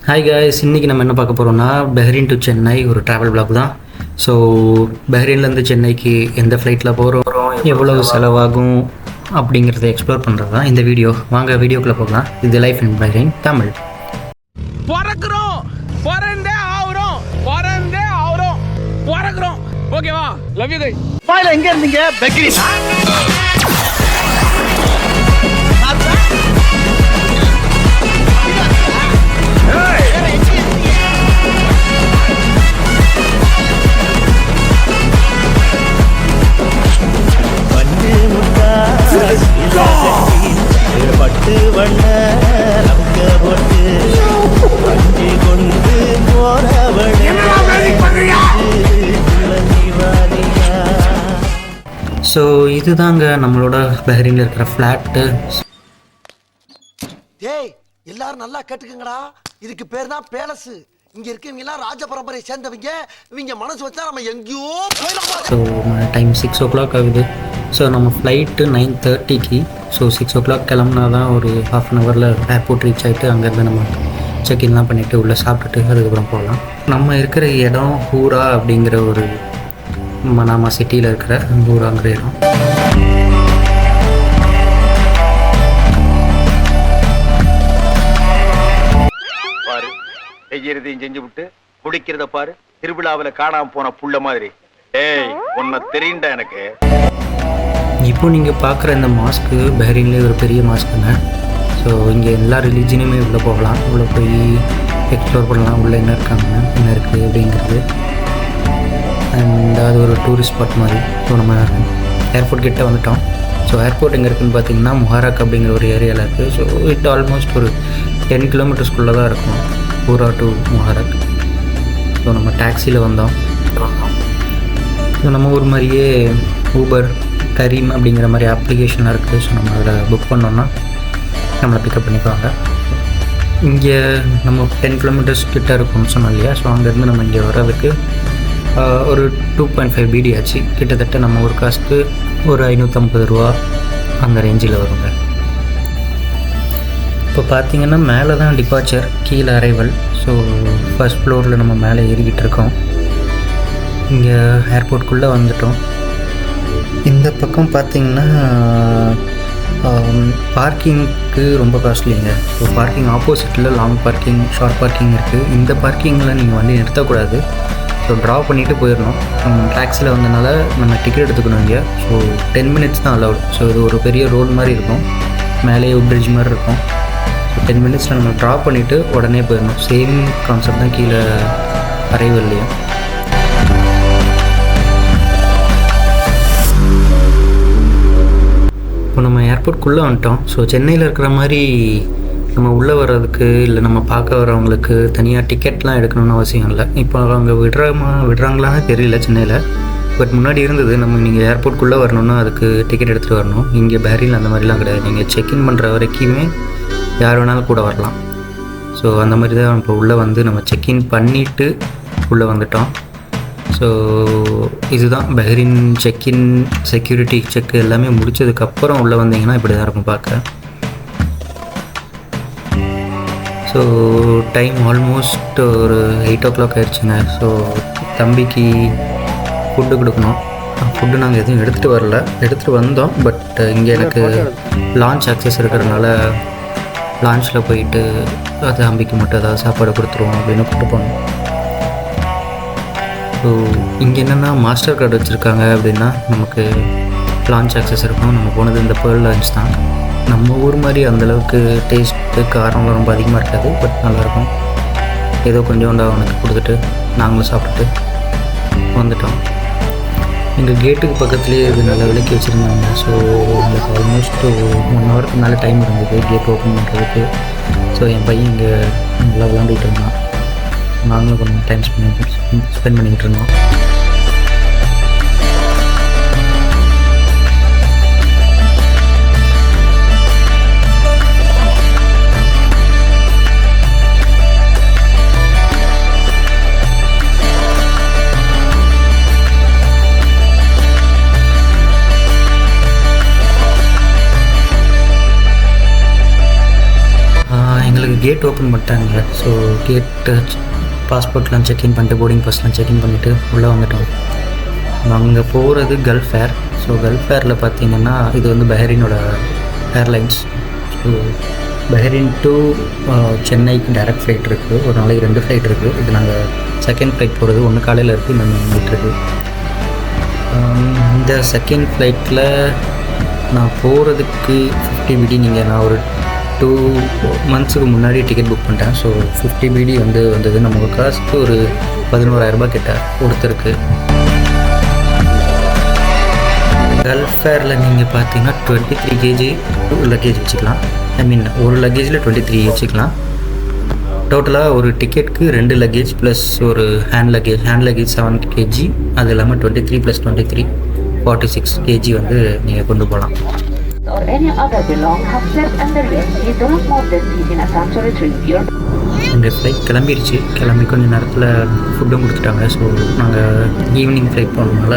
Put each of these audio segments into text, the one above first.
Hi guys, இன்றைக்கி நம்ம என்ன பார்க்க போகிறோம்னா பஹ்ரைன் டு சென்னை ஒரு ட்ராவல் பிளாக் தான். ஸோ பஹ்ரைன்லேருந்து சென்னைக்கு எந்த ஃப்ளைட்டில் போகிறோம், எவ்வளவு செலவாகும் அப்படிங்கிறத எக்ஸ்ப்ளோர் பண்ணுறது தான் இந்த வீடியோ. வாங்க வீடியோக்குள்ளே போகலாம். இது லைஃப் இன் பஹ்ரைன் தமிழ். பிறக்கிறோம் ஓகேவா? லவ் யூ கை. பாயில எங்க இருந்தீங்க? பெக்ரி பட்டு வண்ண ரங்க போட்டு வஞ்சி கொண்டு ஸோ இதுதாங்க நம்மளோட பஹ்ரைனில் இருக்கிற ஃப்ளாட்டு. டேய் எல்லாரும் நல்லா கேட்டுக்கங்கடா, இதுக்கு பேர் தான் பேலஸ். இங்க இருக்கவங்க எல்லாம் ராஜ பரம்பரையை சேர்ந்தவங்க. இவங்க மனசு வச்சா நம்ம எங்கேயோ போயிடலாம். ஸோ டைம் 6 o'clock ஆகுது. ஸோ நம்ம ஃப்ளைட்டு 9:30க்கு. ஸோ 6 o'clock கிளம்புனா தான் ஒரு ½ an hourல ஏர்போர்ட் ரீச் ஆகிட்டு அங்கேருந்து நம்ம செக்இன்லாம் பண்ணிவிட்டு உள்ளே சாப்பிட்டுட்டு அதுக்கப்புறம் போகலாம். நம்ம இருக்கிற இடம் ஹூரா அப்படிங்கிற ஒரு மனாமா சிட்டியில் இருக்கிற ஹூராங்கிற இடம். பாரு, செய்யறதையும் செஞ்சு விட்டு குடிக்கிறத பாரு. திருவிழாவில் காணாம போன புள்ள மாதிரி. ஏய், உன்னை தெரியுண்டா எனக்கு. இப்போ நீங்கள் பார்க்குற இந்த மாஸ்க்கு பஹ்ரைன்லேயே ஒரு பெரிய மாஸ்க்குங்க. ஸோ இங்கே எல்லா ரிலீஜனுமே உள்ளே போகலாம், உள்ளே போய் எக்ஸ்ப்ளோர் பண்ணலாம், உள்ளே என்ன இருக்காங்க என்ன இருக்குது அப்படிங்கிறது. அண்ட் அது ஒரு டூரிஸ்ட் ஸ்பாட் மாதிரி. ஸோ நம்ம ஏர்போர்ட் கிட்டே வந்துட்டோம். ஸோ ஏர்போர்ட் எங்கே இருக்குதுன்னு பார்த்தீங்கன்னா முஹாரக் அப்படிங்கிற ஒரு ஏரியாவில் இருக்குது. ஸோ இட் ஆல்மோஸ்ட் ஒரு 10 kilometers தான் இருக்கும் ஹூரா டு முஹாரக். ஸோ நம்ம டாக்ஸியில் வந்தோம். ஸோ நம்ம ஊர் மாதிரியே ஊபர், கரீம் அப்படிங்கிற மாதிரி அப்ளிகேஷன்லாம் இருக்குது. ஸோ நம்ம அதில் புக் பண்ணோன்னா நம்மளை பிக்கப் பண்ணிக்குவாங்க. இங்கே நம்ம 10 kilometers கிட்டே இருக்கும்னு சொன்னோம் இல்லையா. ஸோ அங்கேருந்து நம்ம இங்கே வர்றதுக்கு ஒரு 2.5 BD ஆச்சு. கிட்டத்தட்ட நம்ம ஒரு காசுக்கு ஒரு 550 ரூபா அந்த ரேஞ்சில் வருங்க. இப்போ பார்த்திங்கன்னா மேலே தான் டிபார்ச்சர், கீழே அரைவல். ஸோ ஃபர்ஸ்ட் ஃப்ளோரில் நம்ம மேலே ஏறிக்கிட்டு இருக்கோம். இங்கே ஏர்போர்ட்குள்ளே வந்துட்டோம். இந்த பக்கம் பார்த்திங்கன்னா பார்க்கிங்க்கு ரொம்ப காஸ்ட்லிங்க. ஸோ பார்க்கிங் ஆப்போசிட்டில் லாங் பார்க்கிங், ஷார்ட் பார்க்கிங் இருக்குது. இந்த பார்க்கிங்கில் நீங்கள் வண்டி நிறுத்தக்கூடாது. ஸோ ட்ரா பண்ணிவிட்டு போயிடணும். டாக்ஸியில் வந்தனால நம்ம டிக்கெட் எடுத்துக்கணும் இங்கே. ஸோ 10 minutes தான் அலவுட். ஸோ இது ஒரு பெரிய ரோடு மாதிரி இருக்கும், மேலேயே பிரிட்ஜ் மாதிரி இருக்கும். ஸோ 10 minutesல நம்ம ட்ரா பண்ணிவிட்டு உடனே போயிடணும். சேம் கான்செப்ட் தான் கீழே அரைவல்லையும். இப்போ நம்ம ஏர்போர்ட்குள்ளே வந்துட்டோம். ஸோ சென்னையில் இருக்கிற மாதிரி நம்ம உள்ளே வர்றதுக்கு இல்லை நம்ம பார்க்க வரவங்களுக்கு தனியாக டிக்கெட்லாம் எடுக்கணும்னு அவசியம் இல்லை. இப்போ அவங்க விடுறாங்களான்னு தெரியல சென்னையில். பட் முன்னாடி இருந்தது. நீங்கள் ஏர்போர்ட்குள்ளே வரணுன்னா அதுக்கு டிக்கெட் எடுத்துகிட்டு வரணும். இங்கே பஹ்ரைனில் அந்த மாதிரிலாம் கிடையாது. நீங்கள் செக்இன் பண்ணுற வரைக்குமே யார் வேணாலும் கூட வரலாம். ஸோ அந்த மாதிரி தான் இப்போ உள்ளே வந்து நம்ம செக்இன் பண்ணிவிட்டு உள்ளே வந்துட்டோம். ஸோ இதுதான் பஹ்ரைன் செக்இன், செக்யூரிட்டி செக் எல்லாமே முடித்ததுக்கப்புறம் உள்ளே வந்தீங்கன்னா இப்படி தான் இருக்கும் பார்க்க. ஸோ டைம் ஆல்மோஸ்ட் ஒரு 8 o'clock ஆயிடுச்சுங்க. ஸோ தம்பிக்கு ஃபுட்டு கொடுக்கணும். ஃபுட்டு நாங்கள் எதுவும் எடுத்துகிட்டு வரல, எடுத்துகிட்டு வந்தோம். பட் இங்கே எனக்கு லான்ச் ஆக்சஸ் இருக்கிறதுனால லான்ச்சில் போயிட்டு அது தம்பிக்கு மட்டும் ஏதாவது சாப்பாடு கொடுத்துருவோம் அப்படின்னு கூப்பிட்டு போனோம். ஸோ இங்கே என்னென்னா மாஸ்டர் கார்டு வச்சுருக்காங்க அப்படின்னா நமக்கு லான்ச் ஆக்சஸ் இருக்கும். நம்ம போனது இந்த பேர்ல் லான்ச் தான். நம்ம ஊர் மாதிரி அந்தளவுக்கு டேஸ்ட்டு காரம்லாம் ரொம்ப அதிகமாக இருக்காது. பட் நல்லாயிருக்கும். ஏதோ கொஞ்சோண்டு அவனுக்கு கொடுத்துட்டு நாங்களும் சாப்பிட்டுட்டு வந்துட்டோம். எங்கள் கேட்டுக்கு பக்கத்துலேயே இது நல்ல விலைக்கு வச்சுருந்தாங்க. ஸோ எங்களுக்கு ஆல்மோஸ்ட் 1 hourக்கு மேலே டைம் இருந்தது கேட் ஓப்பன் பண்ணுறதுக்கு. ஸோ என் பையன் இங்கே நல்லா விளாண்டுக்கிட்டு இருந்தான். நாங்களும் கொஞ்சம் டைம் ஸ்பெண்ட் பண்ணிக்கிட்டு இருந்தோம். கேட் ஓப்பன் பண்ணிட்டாங்க. ஸோ கேட்டு பாஸ்போர்ட்லாம் செக்இன் பண்ணிட்டு போர்டிங் பாஸ்லாம் செக்இன் பண்ணிவிட்டு உள்ளே வந்துட்டோம். அங்கே போகிறது கல்ஃப் ஏர். ஸோ கல்ஃப் ஏரில் பார்த்தீங்கன்னா இது வந்து பஹ்ரைனோட ஏர்லைன்ஸ். ஸோ பஹ்ரைன் டு சென்னைக்கு டைரக்ட் ஃப்ளைட் இருக்குது. ஒரு நாளைக்கு 2 ஃப்ளைட் இருக்குது. இது நாங்கள் செகண்ட் ஃப்ளைட் போகிறது. ஒன்று காலையில் இருக்குது, இன்னொன்று நைட் இருக்குது. இந்த செகண்ட் ஃப்ளைட்டில் நான் போகிறதுக்கு 50 BD நான் ஒரு 2 months முன்னாடி டிக்கெட் புக் பண்ணிட்டேன். ஸோ 50 BD வந்தது. நம்ம காசுக்கு ஒரு 11,000 ரூபாய் கிட்ட ஒருத்தருக்கு. கல்ஃப் ஏரில் நீங்கள் பார்த்தீங்கன்னா 23 kg லக்கேஜ் வச்சுக்கலாம். ஒரு லக்கேஜில் 23 வச்சுக்கலாம். டோட்டலாக ஒரு டிக்கெட்டுக்கு 2 லக்கேஜ் ப்ளஸ் ஒரு ஹேண்ட் லக்கேஜ் 7 kg. அது இல்லாமல் 23 + 23 46 kg நீங்கள் கொண்டு போகலாம். or any other belong have slept under it. You do not move this seat in attempt to retrieve your... இந்த ஃப்ளைட் கிளம்பிடுச்சு. கிளம்பி கொஞ்சம் நேரத்தில் ஃபுட்டும் கொடுத்துட்டாங்க. ஸோ நாங்கள் ஈவினிங் ஃப்ளைட் போனதுனால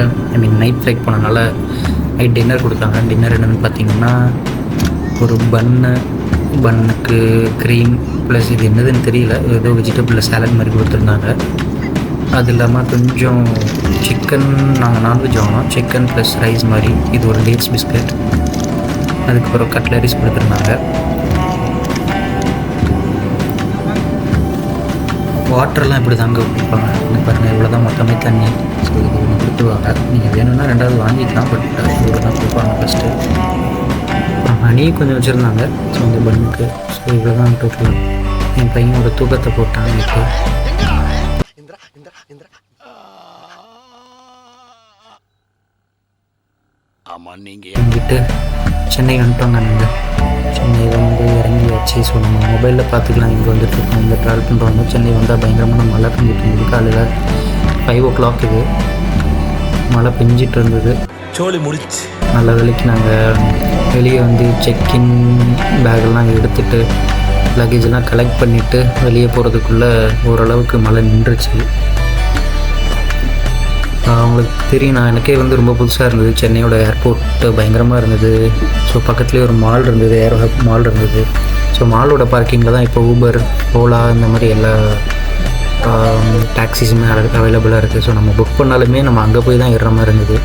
நைட் ஃப்ளைட் போனதுனால நைட் டின்னர் கொடுத்தாங்க. டின்னர் என்னென்னு பார்த்தீங்கன்னா ஒரு பன்னுக்கு க்ரீம் ப்ளஸ் இது என்னதுன்னு தெரியல, ஏதோ வெஜிடபிள் சாலட் மாதிரி கொடுத்துருந்தாங்க. அது இல்லாமல் கொஞ்சம் சிக்கன், நாங்கள் நான்வெஜ் வாங்கினோம். சிக்கன் ப்ளஸ் ரைஸ் மாதிரி. இது ஒரு டேட்ஸ் பிஸ்கட். அதுக்கப்புறம் கட்லரிஸ் கொடுத்துருந்தாங்க. வாட்டர்லாம் இப்படி தாங்க கொடுப்பாங்க. பாருங்கள் இவ்வளோ தான் மொத்தமே தண்ணி. ஸோ இது ஒன்று கொடுத்துருவாங்க. நீங்கள் வேணும்னா 2வது வாங்கிக்கலாம். பட் இவ்வளோ தான் கொடுப்பாங்க ஃபஸ்ட்டு. மணி கொஞ்சம் வச்சுருந்தாங்க. ஸோ இந்த பண்ணுக்கு. ஸோ இவ்வளோ தான் டோட்டலாக. என் பையன் ஒரு தூக்கத்தை போட்டான் இப்போ. எங்கிட்ட சென்னை வந்துட்டோங்க. நாங்கள் சென்னை இறங்கியாச்சு. ஸோ நம்ம மொபைலில் பார்த்துக்கலாம். இங்கே வந்துட்டுருக்கோம். இங்கே ட்ராவல் பண்ணுறோம். சென்னை வந்தால் பயங்கரமான மழை பெஞ்சிட்டு இருந்தது. காலையில் 5 o'clock இது மழை பெஞ்சிட்டு இருந்தது. சோலி முடிச்சு நல்ல வேலைக்கு நாங்கள் வெளியே செக்இன் பேக்கெல்லாம் எடுத்துகிட்டு லக்கேஜெல்லாம் கலெக்ட் பண்ணிவிட்டு வெளியே போகிறதுக்குள்ளே ஓரளவுக்கு மழை நின்றுச்சு. அவங்களுக்கு தெரியும், எனக்கே ரொம்ப புதுசாக இருந்தது. சென்னையோட ஏர்போர்ட் பயங்கரமாக இருந்தது. ஸோ பக்கத்துலேயே ஒரு மால் இருந்தது, ஏர் ஹப் மால் இருந்தது. ஸோ மாலோட பார்க்கிங்கில் தான் இப்போ ஊபர், ஓலா இந்த மாதிரி எல்லா டாக்ஸிஸுமே அவைலபிளாக இருக்குது. ஸோ நம்ம புக் பண்ணாலுமே நம்ம அங்கே போய் தான் ஏறுற மாதிரி இருந்தது.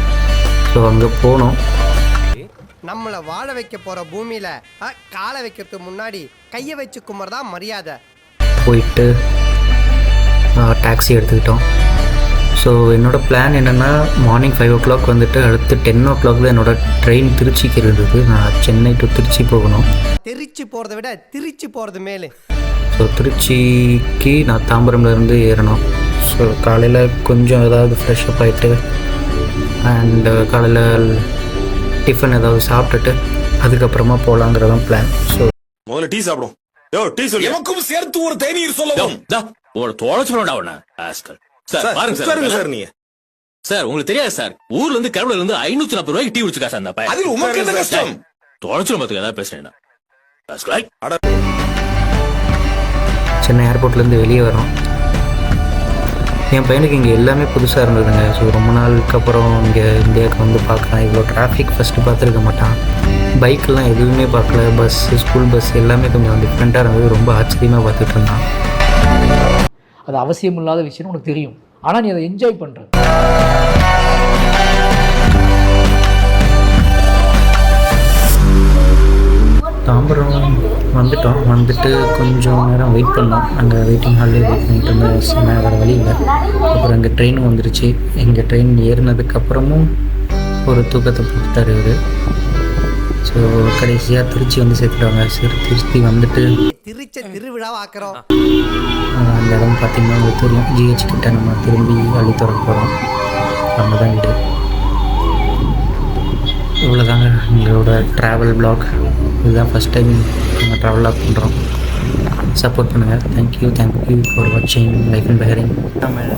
ஸோ அங்கே போனோம். நம்மளை வாழ வைக்க போகிற பூமியில் காலை வைக்கிறதுக்கு முன்னாடி கையை வச்சு கும்பிட்றதான் மரியாதை. போயிட்டு டாக்ஸி எடுத்துக்கிட்டோம். ஸோ என்னோடய பிளான் என்னென்னா மார்னிங் 5 o'clock அடுத்து 10 o'clock என்னோடய ட்ரெயின் திருச்சிக்கு இருந்தது. நான் சென்னை டு திருச்சி போகணும். திருச்சி போகிறத விட திருச்சி போகிறது மேலே. ஸோ திருச்சிக்கு நான் தாம்பரம்லேருந்து ஏறணும். ஸோ காலையில் கொஞ்சம் ஏதாவது ஃப்ரெஷ்அப் ஆகிட்டு அண்டு காலையில் டிஃபன் ஏதாவது சாப்பிட்டுட்டு அதுக்கப்புறமா போகலாங்கிறதான் பிளான். ஸோ முதல்ல டீ சாப்பிடும். டீ சொல்லு. எனக்கும் சேர்த்து ஒரு தேநீர் சொல்லவும். ஒரு தோழச்சு பண்ணடா அவன. ஆஸ்கல். சார் பாருங்க சார். நீங்க சார் உங்களுக்கு தெரியாது சார், ஊர்ல இருந்து கருவூர்ல இருந்து 540 ரூபாய்க்கு டீ குடிச்சுக்கா சார். அந்த பையன் அது உமக்கு என்ன கஷ்டம்? தோழச்சு மத்துக்கு ஏதாவது பேசுறேன். சென்னை ஏர்போர்ட்லேருந்து வெளியே வரோம். என் பையனுக்கு இங்கே எல்லாமே புதுசாக இருந்ததுங்க. ஸோ ரொம்ப நாளுக்கு அப்புறம் இங்கே இந்தியாவுக்கு பார்க்குறேன். இவ்வளோ டிராஃபிக் ஃபஸ்ட்டு பார்த்துருக்க மாட்டான். பைக்கெலாம் எதுவுமே பார்க்கல. பஸ்ஸு, ஸ்கூல் பஸ் எல்லாமே கொஞ்சம் டிஃப்ரெண்ட்டாக இருந்தது. ரொம்ப ஆச்சரியமாக பார்த்துட்டு இருந்தான். அது அவசியம் இல்லாத விஷயம் உனக்கு தெரியும், ஆனால் நீ அதை என்ஜாய் பண்ணுற. தாம்பரம் வந்துட்டு கொஞ்சம் நேரம் வெயிட் பண்ணோம். அங்கே வெயிட்டிங் ஹாலில் வெயிட் பண்ணிட்டு இருந்தேன். வேறு வழி இல்லை. அப்புறம் அங்கே ட்ரெயினும் வந்துருச்சு. எங்கள் ட்ரெயின் ஏறினதுக்கப்புறமும் ஒரு தூக்கத்தை போட்டுட்டார் இவர். ஸோ கடைசியாக திருச்சி சேர்த்துட்டாங்க. சரி திருச்சி வந்துட்டு திருச்சி திருவிழாவை ஆக்குறோம். அந்த இடம் பார்த்திங்கன்னா உங்களுக்கு தெரியும். ஜிஹெச் கிட்ட நம்ம திரும்பி அள்ளித்துறை போகிறோம். அங்கே தான் வீடு. இவ்வளோதாங்க எங்களோட ட்ராவல் ப்ளாக். இதுதான் ஃபஸ்ட் டைம் நாங்கள் ட்ராவல் ப்ளாக் பண்ணுறோம். சப்போர்ட் பண்ணுங்கள். தேங்க்யூ ஃபார் வாட்சிங் லைஃப் இன் பஹ்ரைன் தமிழ்.